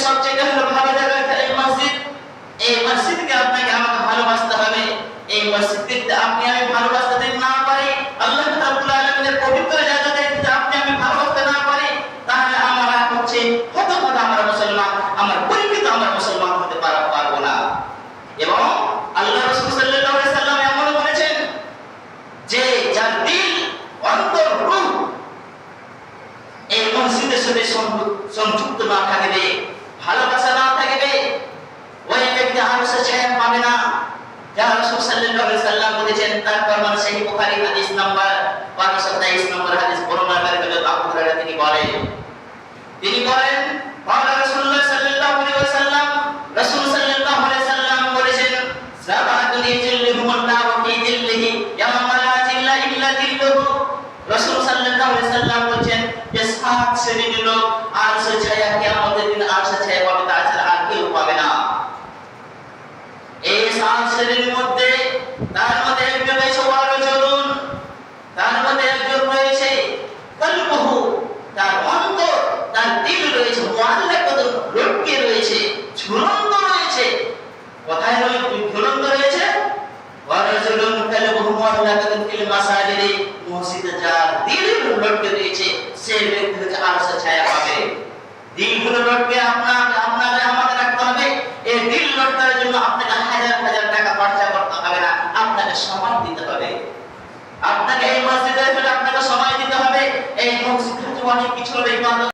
সবচেয়ে হলো ভালো জায়গা এই মসজিদ। এই মসজিদকে আপনাকে আমাকে ভালোবাসতে হবে। এই মসজিদকে আপনি আমি ভালোবাসতে যদি না পারি, আল্লাহ রাব্বুল আলামিনের পবিত্র জায়গাতে যদি আপনি আমি ভালোবাসতে না পারি, তাহলে আমরা হচ্ছে হতভাগা আমরা মুসলমান, আমরা পরিচিত আমরা মুসলমান হতে পারবো না। এবং আল্লাহ রাসূল সাল্লাল্লাহু আলাইহি সাল্লাম এমন বলেছেন যে যার দিল অন্তর রূহ এই মসজিদের সাথে সংযুক্ত না থাকবে, ভালোবাসা না থাকবে, ওই ব্যক্তি আরশের ছায়া পাবে না। যা রাসূল সাল্লাল্লাহু আলাইহি সাল্লাম বলেছেন, তার প্রমাণ সহিহ বুখারী হাদিস নাম্বার 523 নম্বর হাদিস বর্ণনাকারী হযরত আবু হুরায়রা তিনি বলেন قال রাসূলুল্লাহ সাল্লাল্লাহু আলাইহি ওয়াসাল্লাম, রাসূল সাল্লাল্লাহু আলাইহি সাল্লাম বলেছেন, সাবাতুন ইয়াজিল্লুহুমুল্লাহু ফি যিল্লিহি ইয়াওমা লা যিল্লা ইল্লা যিল্লুহু। রাসূল সাল্লাল্লাহু আলাইহি সাল্লাম বলেন যে 7 শ্রেণীর লোক আরশের ছায়া কিয়ামতের দিন আরশের ছায়া পাবে, তাছাড়া আর কেউ পাবে না। এই 7 শ্রেণীর মধ্যে তার মধ্যে একজন রয়েছে ওয়ারজুলুন, তার মধ্যে একজন রয়েছে কলবুহু, তার অন্তর তার দিল রয়েছে মুআল্লাকাতুন, লটকে রয়েছে, ঝুলন্ত রয়েছে। কোথায় ঝুলন্ত রয়েছে? ওয়ারজুলুন কলবুহু মুআল্লাকাতুন ফিল মাসাজিদি, মসজিদে যার দিল লটকে রয়েছে সে ব্যক্তি হচ্ছে আরশের ছায়া পাবে। দিলগুলো লটকে আপনাকে আমাদের রাখতে হবে। এই দিল লটকার জন্য আপনাকে হাজার হাজার টাকা খরচা করতে হবে না, আপনাকে সময় দিতে হবে। আপনাকে এই মসজিদে আপনাকে সময় দিতে হবে। এই মসজিদ হচ্ছে অনেক কিছু ইবাদত